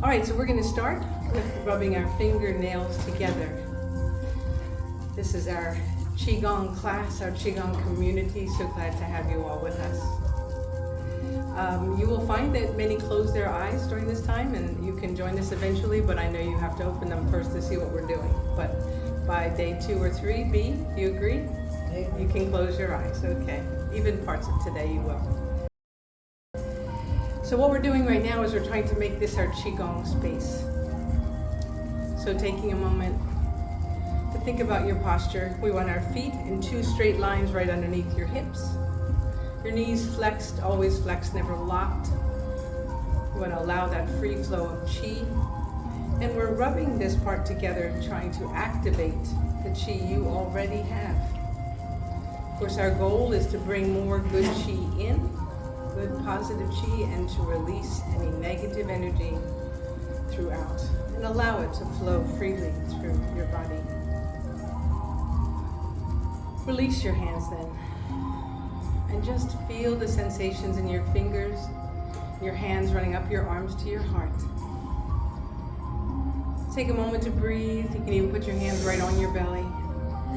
All right, so we're going to start with rubbing our fingernails together. This is our Qigong class, our Qigong community. So glad to have you all with us. You will find that many close their eyes during this time, and you can join us eventually, but I know you have to open them first to see what we're doing. But by day 2 or 3, B, you agree? You can close your eyes, okay. Even parts of today you will. So what we're doing right now is we're trying to make this our Qigong space. So taking a moment to think about your posture. We want our feet in 2 straight lines right underneath your hips. Your knees flexed, always flexed, never locked. You want to allow that free flow of Qi. And we're rubbing this part together, trying to activate the Qi you already have. Of course, our goal is to bring more good Qi in, good positive Qi, and to release any negative energy throughout and allow it to flow freely through your body. Release your hands then and just feel the sensations in your fingers, your hands running up your arms to your heart. Take a moment to breathe. You can even put your hands right on your belly.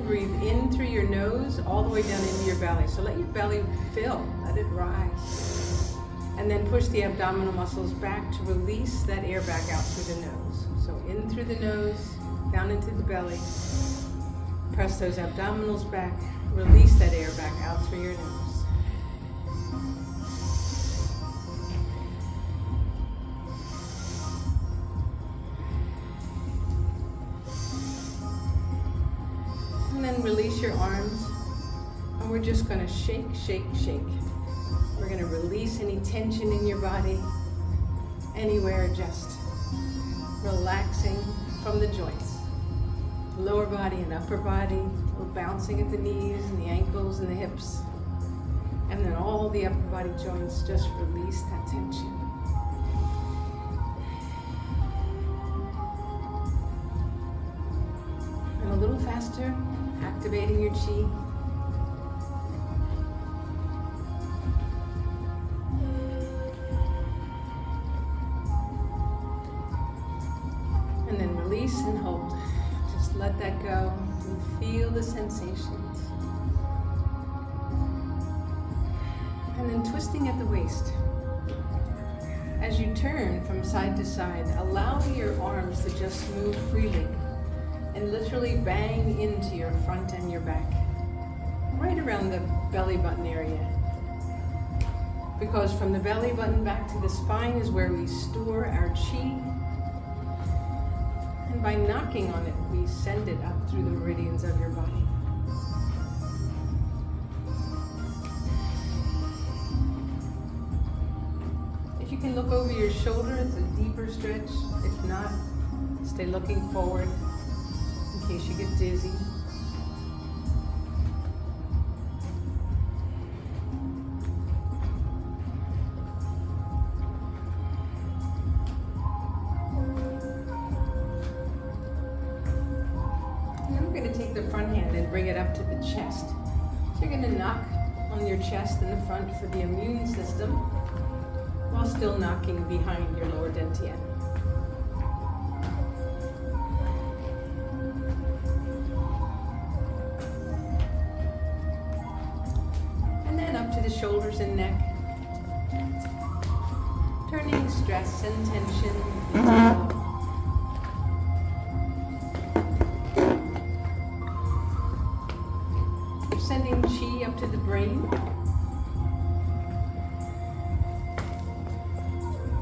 Breathe in through your nose all the way down into your belly. So let your belly fill, let it rise. And then push the abdominal muscles back to release that air back out through the nose. So in through the nose, down into the belly. Press those abdominals back. Release that air back out through your nose. And then release your arms. And we're just going to shake, shake, shake. We're going to release any tension in your body, anywhere, just relaxing from the joints. Lower body and upper body, a little bouncing at the knees and the ankles and the hips. And then all the upper body joints, just release that tension. And a little faster, activating your Qi. And then release and hold. Just let that go and feel the sensations. And then twisting at the waist. As you turn from side to side, allow your arms to just move freely and literally bang into your front and your back, right around the belly button area. Because from the belly button back to the spine is where we store our Qi. And by knocking on it, we send it up through the meridians of your body. If you can look over your shoulder, it's a deeper stretch. If not, stay looking forward in case you get dizzy. Bring it up to the chest. So you're going to knock on your chest in the front for the immune system while still knocking behind your lower dantian. And then up to the shoulders and neck. Turning stress and tension into sending Qi up to the brain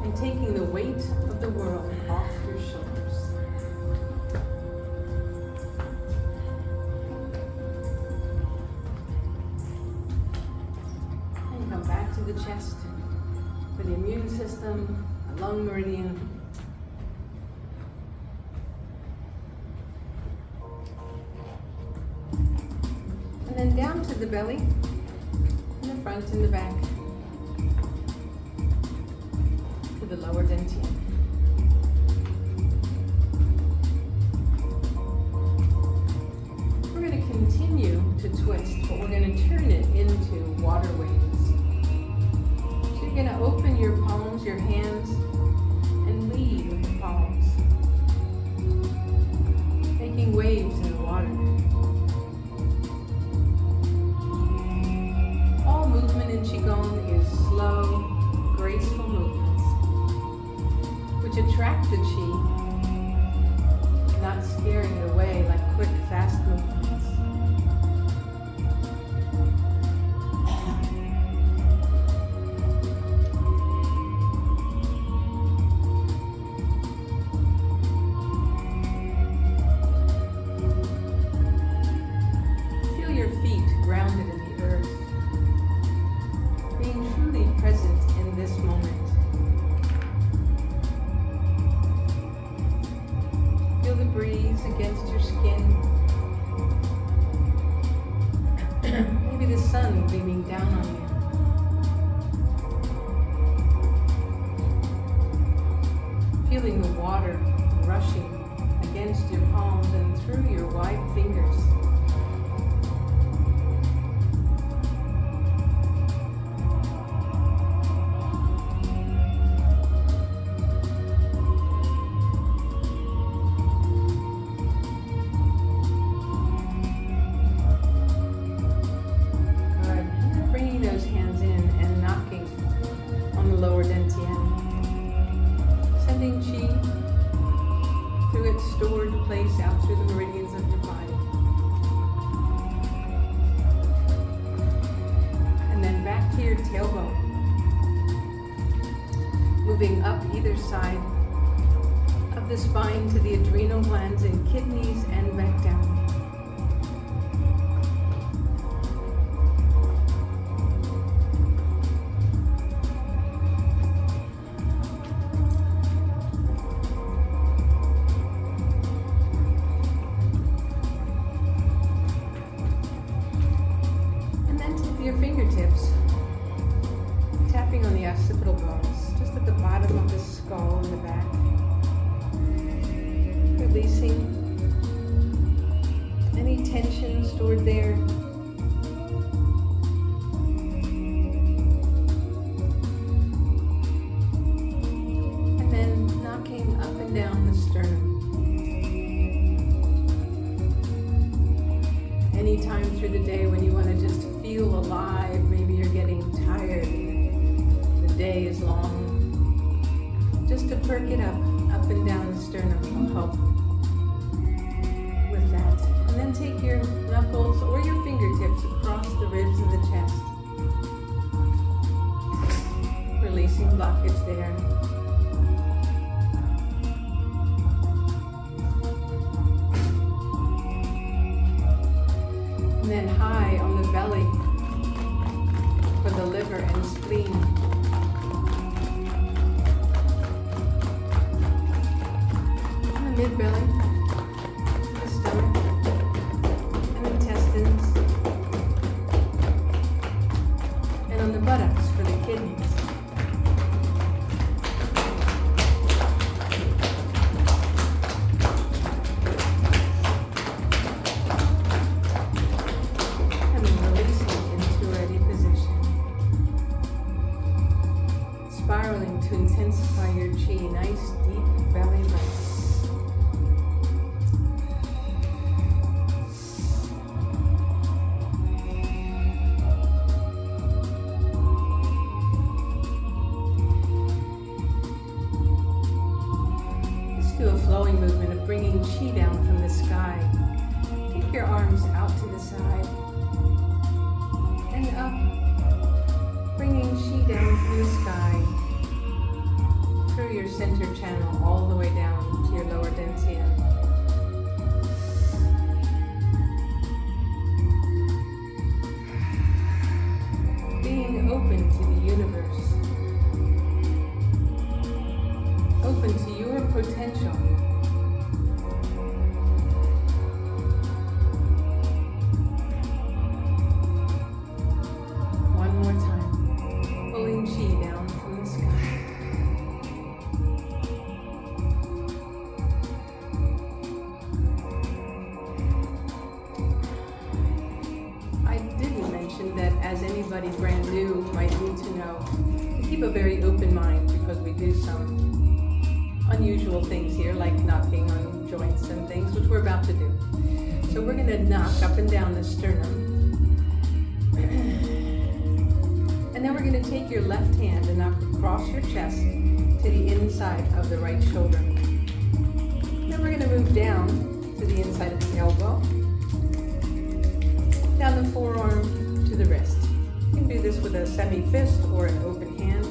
and taking the weight of the world off your shoulders. And come back to the chest for the immune system, the lung meridian. And then down to the belly, in the front and the back, to the lower dantian. We're going to continue to twist, but we're going to turn it into water waves. So you're going to open your palms, your hands, and leave wide fingers. Stored place out through the meridians of your body. And then back to your tailbone. Moving up either side of the spine to the adrenal glands and kidneys and back down. Your fingertips, tapping on the occipital bones, just at the bottom of the skull in the back. Releasing any tension stored there. And then knocking up and down the sternum. Anytime through the day when you want to just feel alive, maybe you're getting tired, the day is long, just to perk it up and down the sternum will help with that. And then take your knuckles or your fingertips across the ribs and the chest, releasing blockage there. And then high on the belly for the liver and spleen. And the mid-belly, the stomach, and intestines. And on the buttocks for the kidneys. Spiraling to intensify your chi, nice deep belly breath. Just do a flowing movement of bringing chi down from the sky. Take your arms out to the side and up, bringing chi down from the sky through your center channel all the way down to your lower dantian. Being open to the universe, open to your potential. One more time, pulling chi down from the sky. That as anybody brand new might need to know, to keep a very open mind, because we do some unusual things here, like knocking on joints and things, which we're about to do. So we're going to knock up and down the sternum. And then we're going to take your left hand and knock across your chest to the inside of the right shoulder. Then we're going to move down to the inside of the elbow, down the forearm, to the wrist. You can do this with a semi-fist or an open hand.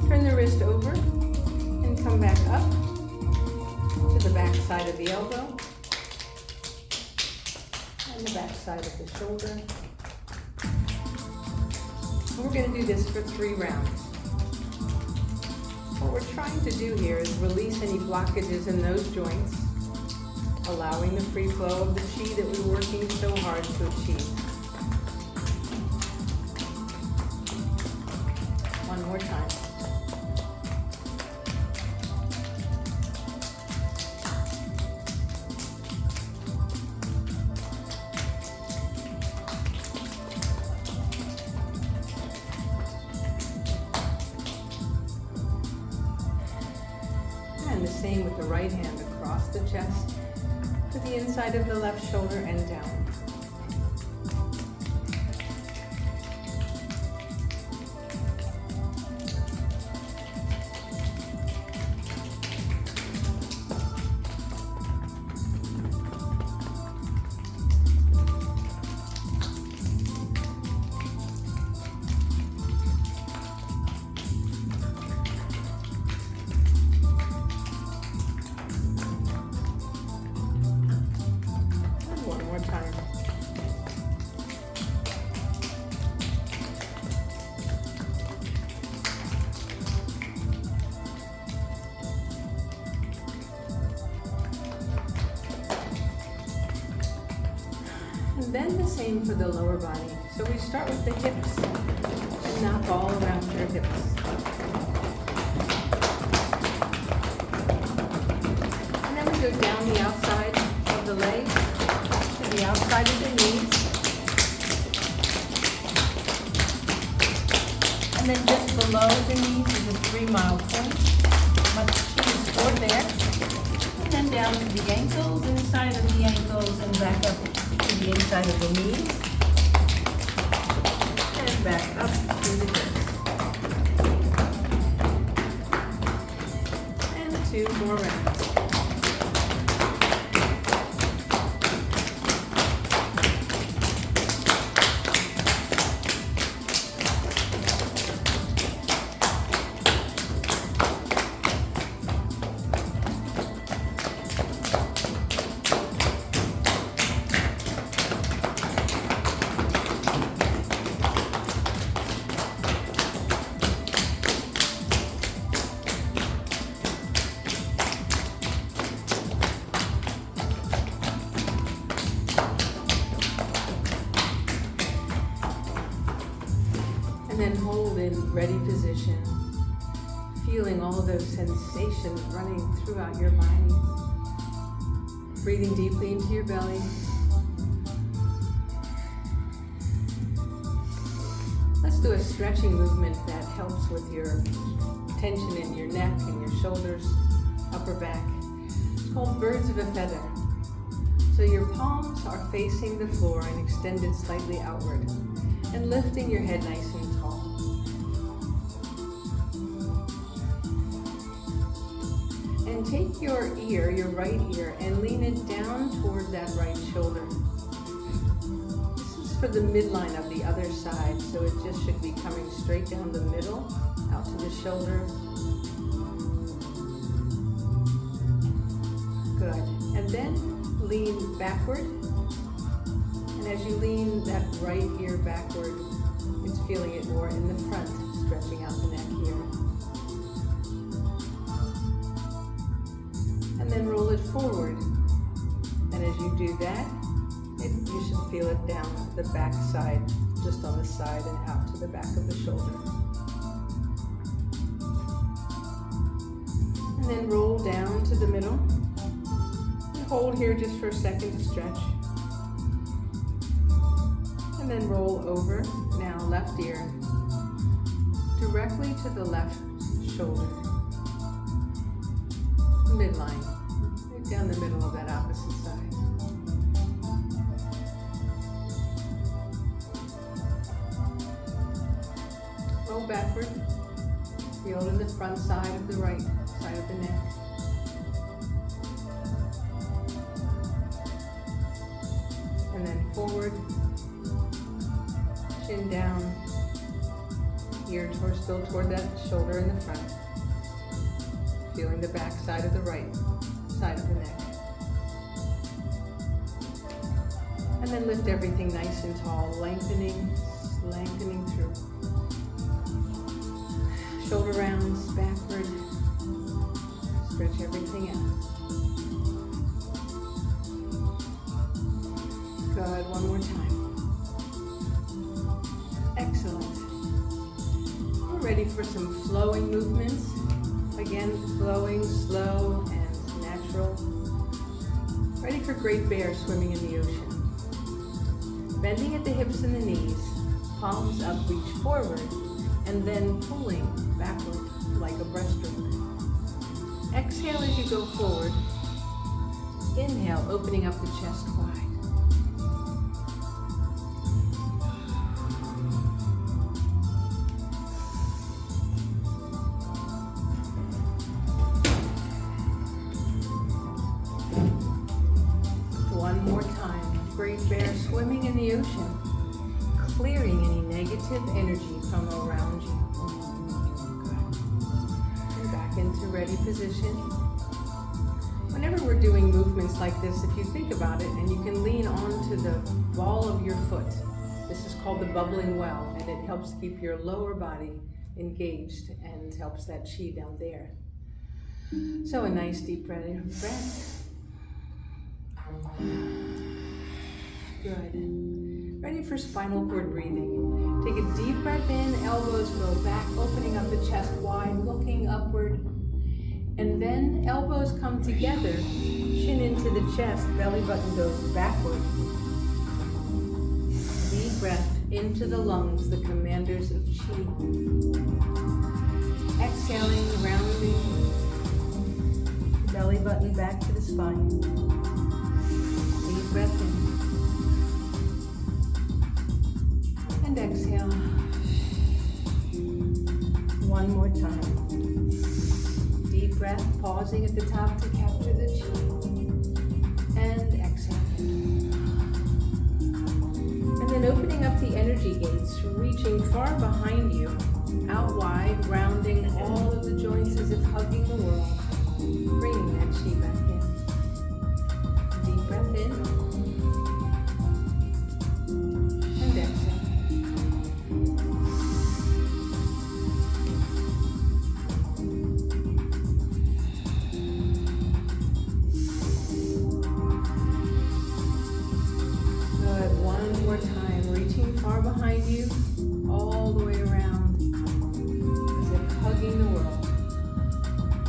Turn the wrist over and come back up to the back side of the elbow and the back side of the shoulder. And we're going to do this for 3 rounds. What we're trying to do here is release any blockages in those joints, allowing the free flow of the chi that we're working so hard to achieve. One more time. the same with the right hand across the chest to the inside of the left shoulder and down. And then the same for the lower body. So we start with the hips and knock all around your hips. And then we go down the outside of the legs to the outside of the knees. And then just below the knees is a 3-mile point. Much cheese forward there. And then down to the ankles, inside of the ankles, and back up to the inside of the knees, and back up to the hips. And 2 more rounds. And then hold in ready position, feeling all of those sensations running throughout your body. Breathing deeply into your belly. Let's do a stretching movement that helps with your tension in your neck and your shoulders, upper back. It's called birds of a feather. So your palms are facing the floor and extended slightly outward, and lifting your head nice and tall. And take your ear, your right ear, and lean it down toward that right shoulder. This is for the midline of the other side, so it just should be coming straight down the middle, out to the shoulder. Good. And then lean backward. And as you lean that right ear backward, it's feeling it more in the front, stretching out the neck here. And then roll it forward. And as you do that, you should feel it down the back side, just on the side and out to the back of the shoulder. And then roll down to the middle. And hold here just for a second to stretch. And then roll over, now left ear, directly to the left shoulder, midline, right down the middle of that opposite side. Roll backward, feel in the front side of the right side of the neck. And then forward. Chin down, ear still toward that shoulder in the front. Feeling the back side of the right side of the neck. And then lift everything nice and tall, lengthening through. Shoulder rounds, backward. Stretch everything out. Good, one more time. Excellent. We're ready for some flowing movements. Again, flowing, slow, and natural. Ready for Great Bear swimming in the ocean. Bending at the hips and the knees, palms up, reach forward, and then pulling backward like a breaststroke. Exhale as you go forward. Inhale, opening up the chest wide. One more time. Great Bear swimming in the ocean, clearing any negative energy from around you. Good. And back into ready position. Whenever we're doing movements like this, if you think about it, and you can lean onto the ball of your foot, this is called the bubbling well, and it helps keep your lower body engaged and helps that chi down there. So a nice deep breath. Good. Ready for spinal cord breathing. Take a deep breath in, elbows go back, opening up the chest wide, looking upward. And then elbows come together, chin into the chest, belly button goes backward. Deep breath into the lungs, the commanders of chi. Exhaling, rounding, belly button back to the spine. Deep breath in. And exhale. One more time. Deep breath, pausing at the top to capture the chi. And exhale. And then opening up the energy gates, reaching far behind you, out wide, rounding all of the joints as if hugging the world. Bringing that chi back in. Deep breath in. And exhale. Far behind you, all the way around, as if hugging the world.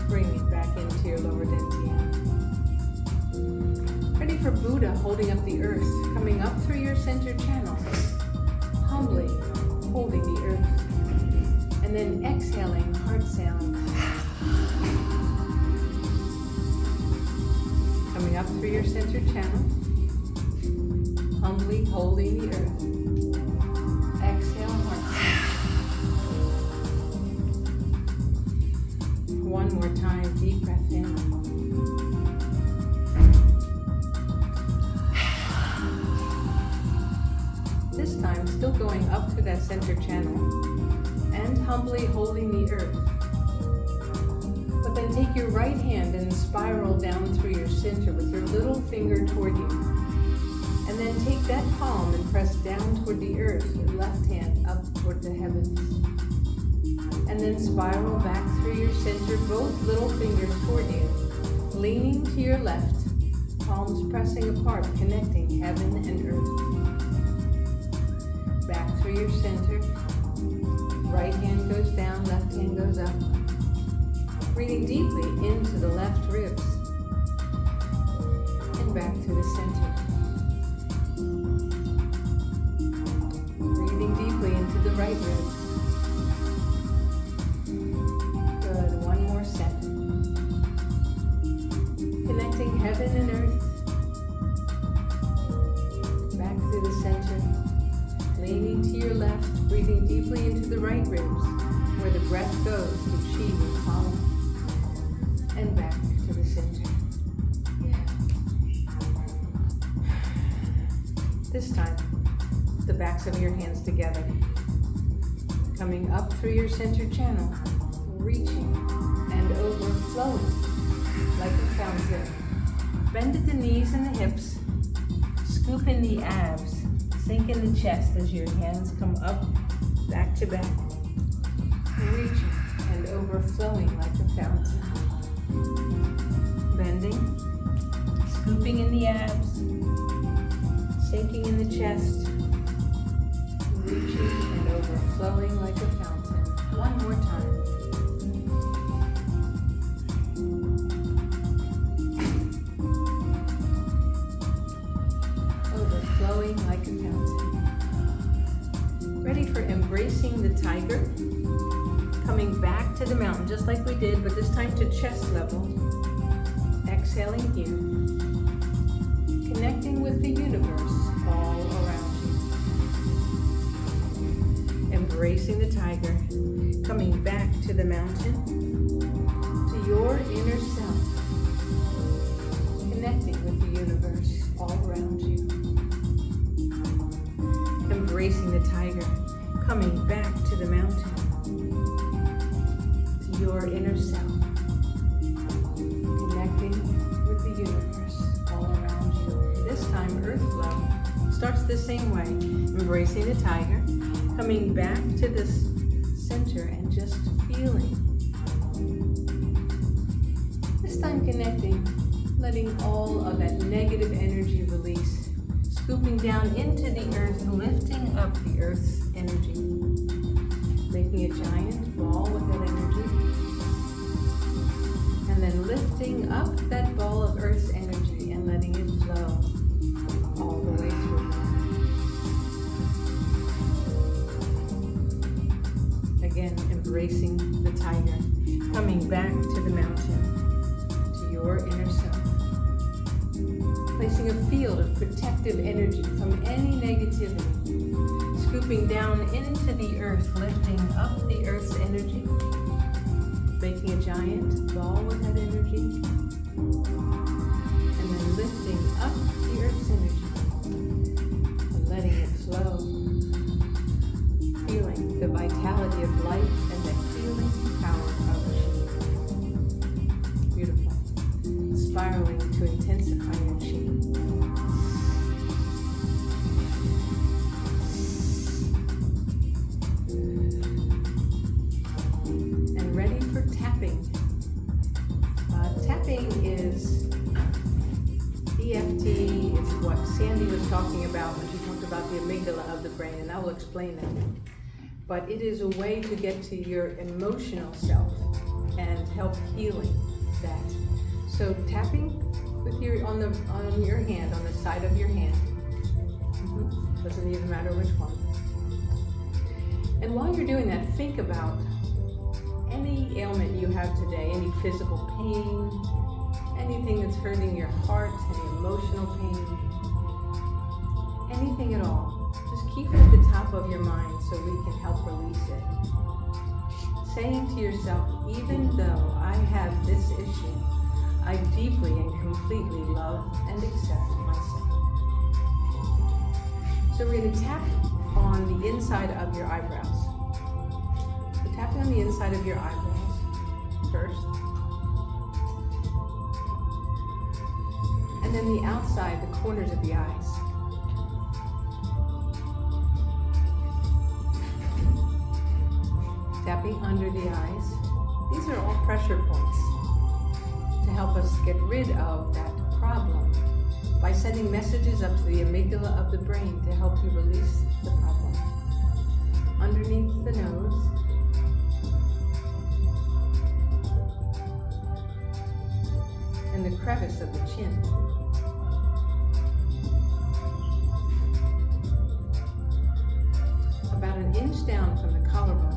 Bring it back into your lower dantian. Ready for Buddha, holding up the earth, coming up through your center channel, humbly holding the earth, and then exhaling, heart sound. Coming up through your center channel, humbly holding the earth. Exhale, heart. One more time, deep breath in. This time, still going up through that center channel and humbly holding the earth. But then take your right hand and spiral down through your center with your little finger toward you. And then take that palm and press down toward the earth, your left hand up toward the heavens. And then spiral back through your center, both little fingers toward you, leaning to your left, palms pressing apart, connecting heaven and earth. Back through your center, right hand goes down, left hand goes up. Breathing deeply into the left ribs, and back to the center. Deeply into the right rib. Good, one more set. Connecting heaven and earth. Back through the center. Leaning to your left, breathing deeply into the right ribs. Where the breath goes, the chi will follow. And back to the center. This time, the backs of your hands together. Coming up through your center channel, reaching and overflowing like a fountain. Bend at the knees and the hips. Scoop in the abs. Sink in the chest as your hands come up, back to back. Reaching and overflowing like a fountain. Bending. Scooping in the abs. Sinking in the chest. Reaching and overflowing like a fountain. One more time. Overflowing like a fountain. Ready for embracing the tiger. Coming back to the mountain, just like we did, but this time to chest level. Exhaling here. Connecting with the universe all around you. Embracing the tiger. Coming back to the mountain. To your inner self. Connecting with the universe all around you. Embracing the tiger. Coming back to the mountain. To your inner self. Connecting with the universe all around you. This time, earth flow starts the same way. Embracing the tiger. Coming back to this center and just feeling. This time connecting, letting all of that negative energy release. Scooping down into the earth, lifting up the earth's energy. Making a giant ball with that energy. And then lifting up that ball of earth's energy and letting it flow all the way through. Again, embracing the tiger. Coming back to the mountain. To your inner self. Placing a field of protective energy from any negativity. Scooping down into the earth, lifting up the earth's energy. Making a giant ball with that energy. And then lifting up the earth's energy. And letting it flow. Feeling the vitality of life and the healing power of chi. Beautiful. Spiraling to intensify your chi. And ready for tapping. Tapping is EFT. It's what Sandy was talking about when she talked about the amygdala of the brain, and I will explain that. But it is a way to get to your emotional self and help healing that. So tapping with your on your hand, on the side of your hand. Doesn't even matter which one. And while you're doing that, think about any ailment you have today, any physical pain, anything that's hurting your heart, any emotional pain, anything at all. Just keep it at the top of your mind so we can help release it. Saying to yourself, even though I have this issue, I deeply and completely love and accept myself. So we're going to tap on the inside of your eyebrows. So tapping on the inside of your eyebrows first. And then the outside, the corners of the eyes. Tapping under the eyes. These are all pressure points to help us get rid of that problem by sending messages up to the amygdala of the brain to help you release the problem. Underneath the nose. And the crevice of the chin. About an inch down from the collarbone.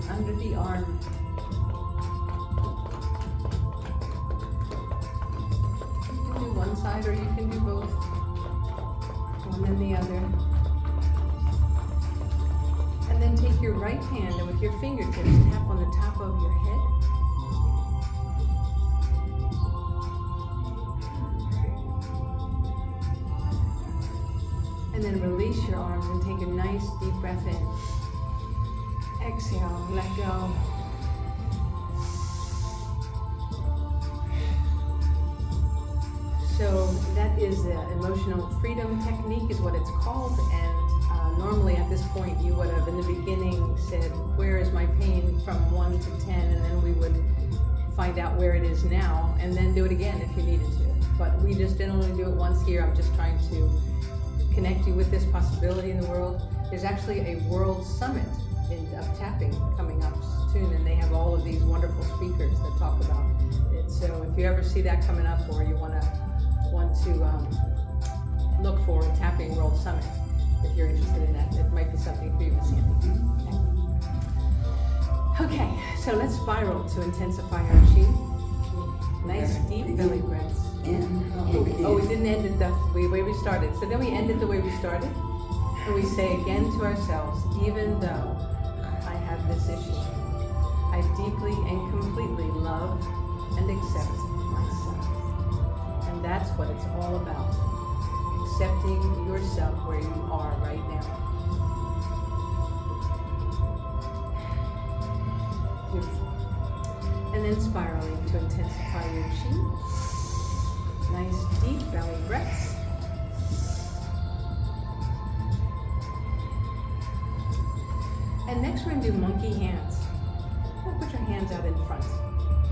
Under the arm. You can do one side or you can do both. One and the other. And then take your right hand and with your fingertips tap on the top of your head. And then release your arms and take a nice deep breath in. Exhale, let go. So that is the emotional freedom technique is what it's called. And normally at this point you would have in the beginning said, where is my pain from 1 to 10? And then we would find out where it is now and then do it again if you needed to. But we just generally do it once here. I'm just trying to connect you with this possibility in the world. There's actually a world summit of tapping coming up soon, and they have all of these wonderful speakers that talk about it. So if if you ever see that coming up, or you want to look for a Tapping World Summit, if you're interested in that, it might be something for you, Miss Sandy. Okay, so let's spiral to intensify our chi. Nice deep belly breaths. Oh, we didn't end it the way we started. So then we ended the way we started, and we say again to ourselves, even though I have this issue, I deeply and completely love and accept myself. And that's what it's all about. Accepting yourself where you are right now. Beautiful. And then spiraling to intensify your chi. Nice deep belly breaths. And next we're going to do monkey hands. Put your hands out in front.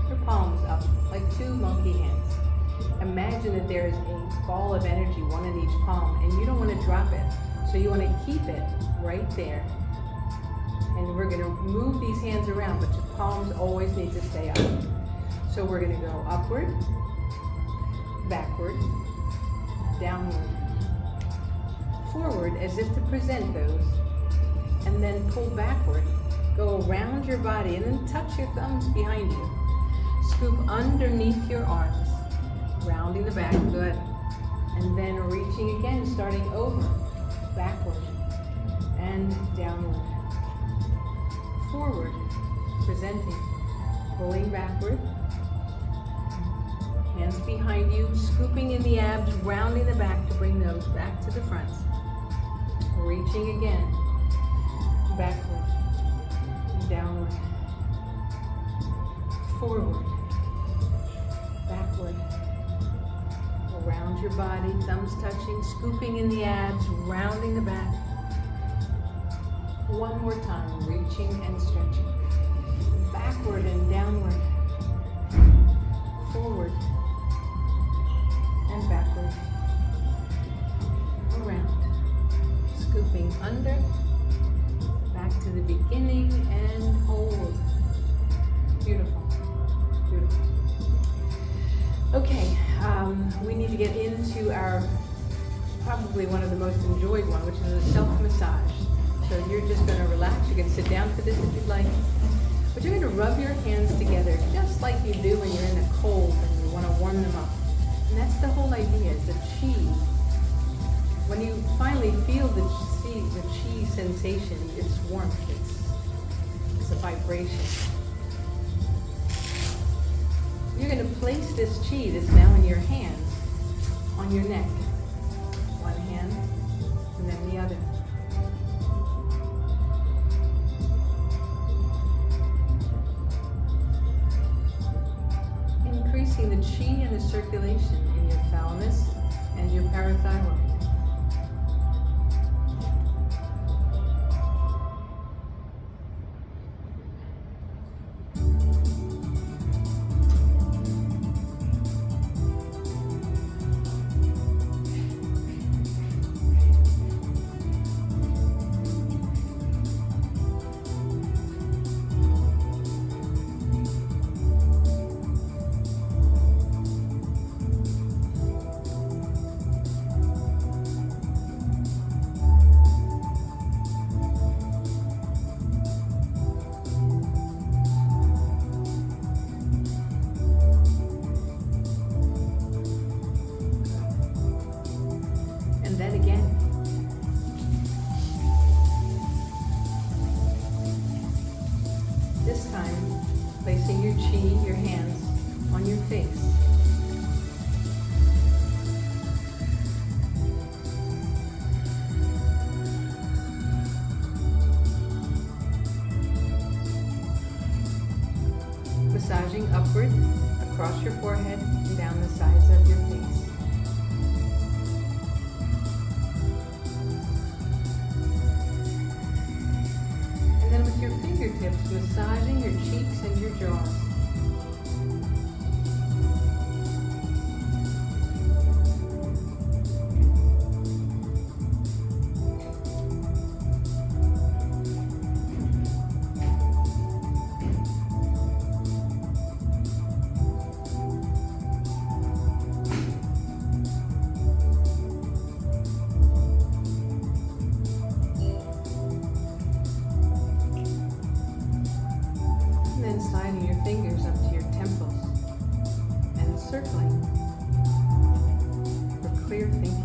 Your palms up, like two monkey hands. Imagine that there is a ball of energy, one in each palm, and you don't want to drop it. So you want to keep it right there. And we're going to move these hands around, but your palms always need to stay up. So we're going to go upward, backward, downward, forward as if to present those, and then pull backward. Go around your body and then touch your thumbs behind you. Scoop underneath your arms, rounding the back, good. And then reaching again, starting over, backward and downward. Forward, presenting, pulling backward. Hands behind you, scooping in the abs, rounding the back to bring those back to the front. Reaching again, backward, downward, forward, backward, around your body, thumbs touching, scooping in the abs, rounding the back. One more time, reaching and stretching. Backward and downward, forward and backward, around, scooping under, back to the beginning and hold. Beautiful, beautiful. Okay, we need to get into our, probably one of the most enjoyed one, which is a self-massage. So you're just going to relax. You can sit down for this if you'd like. But you're going to rub your hands together just like you do when you're in the cold and you want to warm them up. And that's the whole idea, is the chi. When you finally feel the chi sensation, it's warmth, it's a vibration. You're going to place this chi that's now in your hands on your neck. One hand and then the other. Increasing the chi and the circulation in your thalamus and your parathyroid. This time, placing your chi, your hands, on your face. Massaging upward, across your forehead, and down the sides of your face. With your fingertips, massaging your cheeks and your jaws. circling for clear thinking.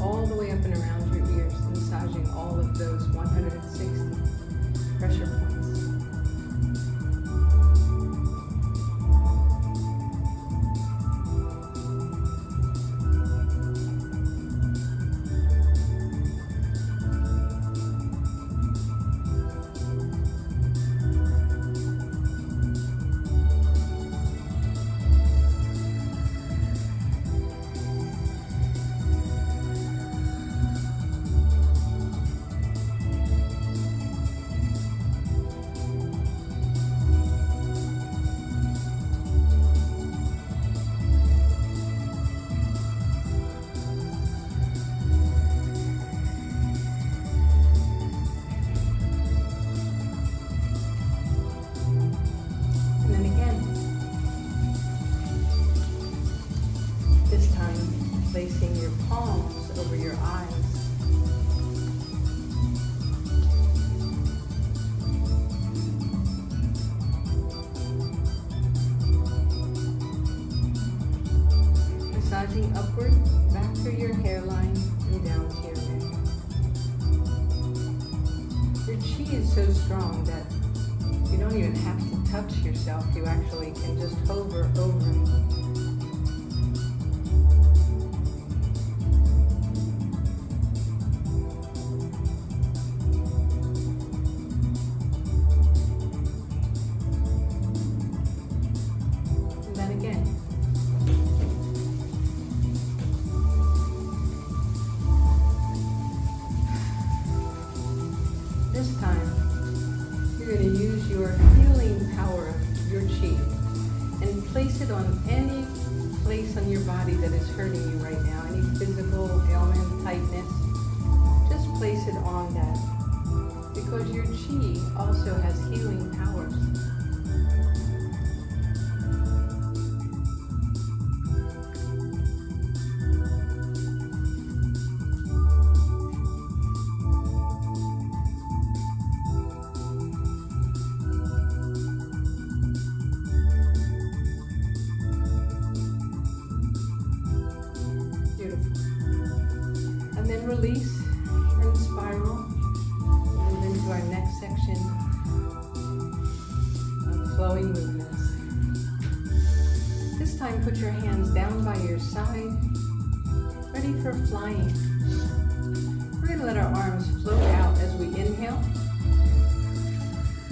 All the way up and around your ears, massaging all of those 160 pressure points. Placing your palms over your eyes. Massaging upward, back through your hairline and down to your neck. Your chi is so strong that you don't even have to touch yourself. You actually can just hover over it. This time, you're going to use your healing power of your chi and place it on any place on your body that is hurting you right now, any physical ailment, tightness. Just place it on that because your chi also has healing powers. And then release and spiral. Move into our next section of flowing movements. This time put your hands down by your side, ready for flying. We're going to let our arms float out as we inhale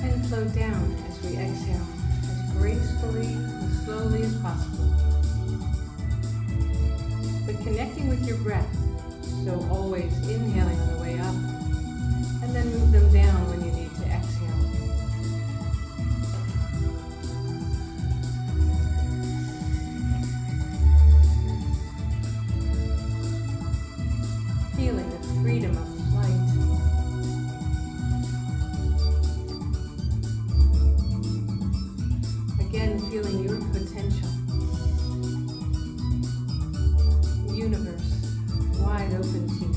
and float down as we exhale, as gracefully and slowly as possible. But connecting with your breath. So always inhaling on the way up, and then move them down when you need to exhale. Feeling the freedom of flight. Again, feeling your potential. Universe wide open to you.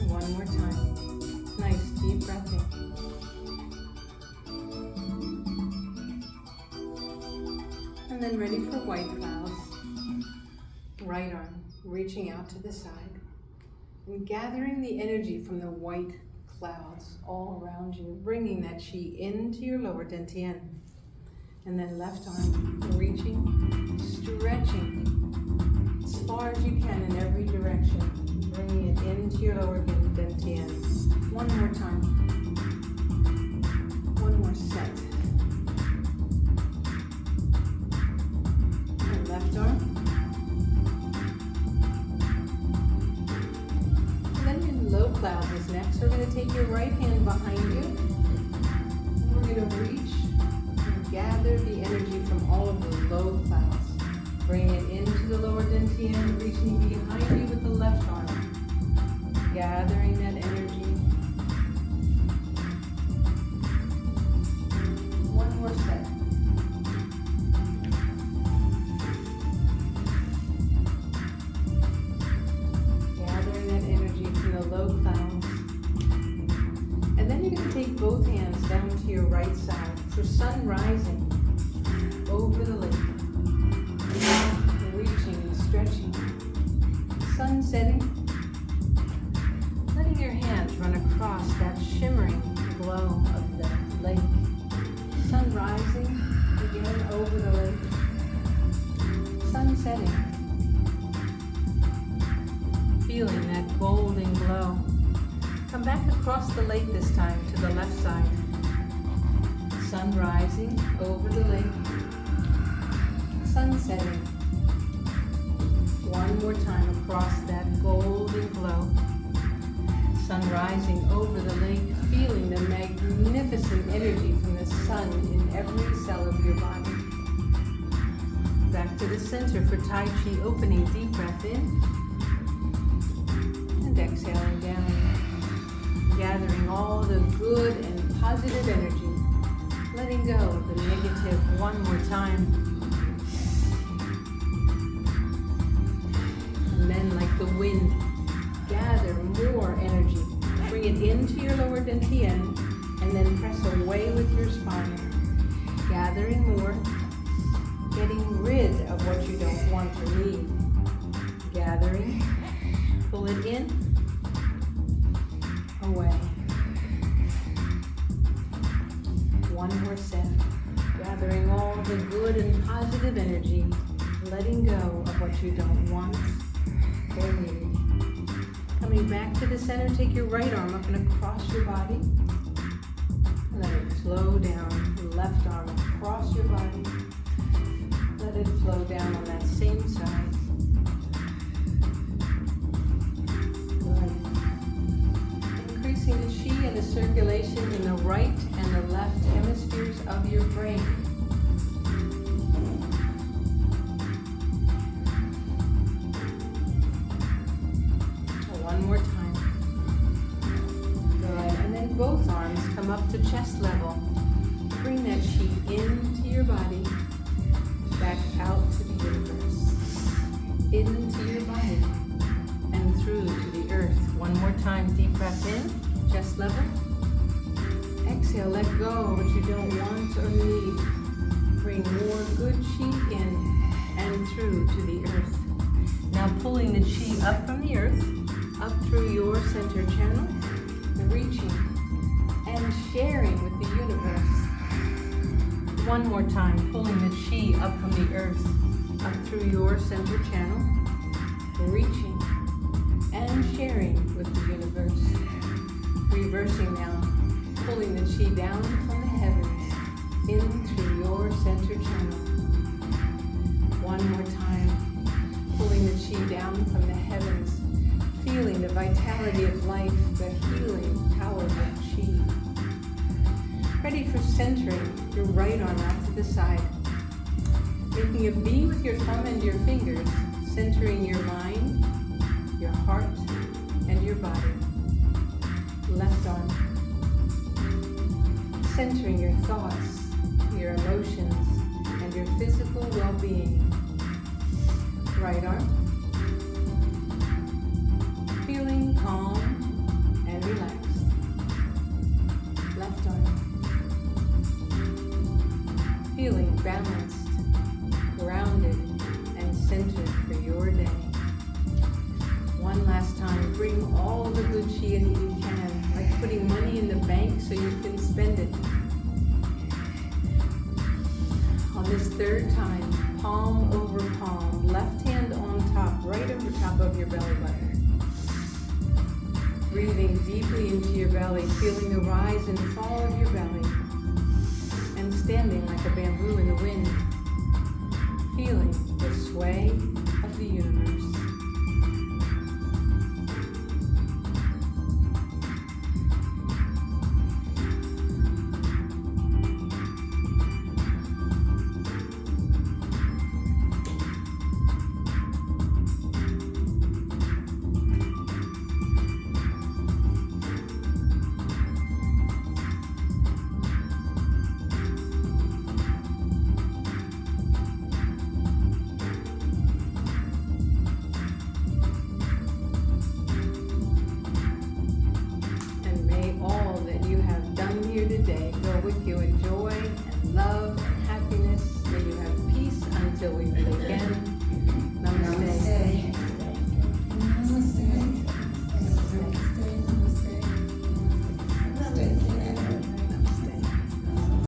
One more time. Nice deep breath in. And then ready for white clouds. Right arm reaching out to the side and gathering the energy from the white clouds all around you, bringing that chi into your lower dantian. And then left arm reaching, stretching as far as you can in every direction, bringing it into your lower dantian. One more time. One more set. right hand behind you. And we're going to reach and gather the energy from all of the low clouds. Bring it into the lower dantian, reaching behind you with the left arm. Gathering that energy. One more set. Gathering that energy from the low clouds. And then you're going to take both hands down to your right side for sun rising over the lake. Reaching and stretching. Sun setting. Letting your hands run across that shimmering glow of the lake. Sun rising again over the lake. Sun setting. Feeling that golden glow. Come back across the lake this time to the left side. Sun rising over the lake. Sun setting. One more time across that golden glow. Sun rising over the lake, feeling the magnificent energy from the sun in every cell of your body. Back to the center for Tai Chi, opening, deep breath in. And exhaling down. Gathering all the good and positive energy. Letting go of the negative one more time. And then, like the wind, gather more energy. Bring it into your lower dantian and then press away with your spine. Gathering more. Getting rid of what you don't want or need. Gathering. Pull it in. Away. One more set. Gathering all the good and positive energy. Letting go of what you don't want or need. Coming back to the center, take your right arm up and across your body. Let it flow down. Left arm across your body. Let it flow down on that same side. Good. Increasing the chi and the circulation in the right and the left hemispheres of your brain. One more time. Good. And then both arms come up to chest level. Bring that chi into your body, back out to the universe, into your body, and through to the earth. One more time. Deep breath in, chest level. Exhale, let go of what you don't want or need. Bring more good chi in and through to the earth. Now pulling the chi up from the earth, up through your center channel, reaching and sharing with the universe. One more time, pulling the chi up from the earth, up through your center channel, reaching and sharing with the universe. Reversing now, pulling the chi down from the heavens, in through your center channel. One more time, pulling the chi down from the heavens, feeling the vitality of life, the healing power of chi. Ready for centering your right arm out to the side. Making a V with your thumb and your fingers, centering your mind, your heart, and your body. Left arm. Centering your thoughts, your emotions, and your physical well-being. Right arm. Feeling calm and relaxed. Left arm. Feeling balanced, grounded, and centered for your day. One last time, bring all the good chi in that you can, like putting money in the bank so you can spend it. On this third time, palm over palm, left hand on top, right over top of your belly button. Breathing deeply into your belly, feeling the rise and fall of your belly, and standing like a bamboo in the wind, feeling the sway of the universe. with you in joy and love and happiness. May you have peace until we meet again.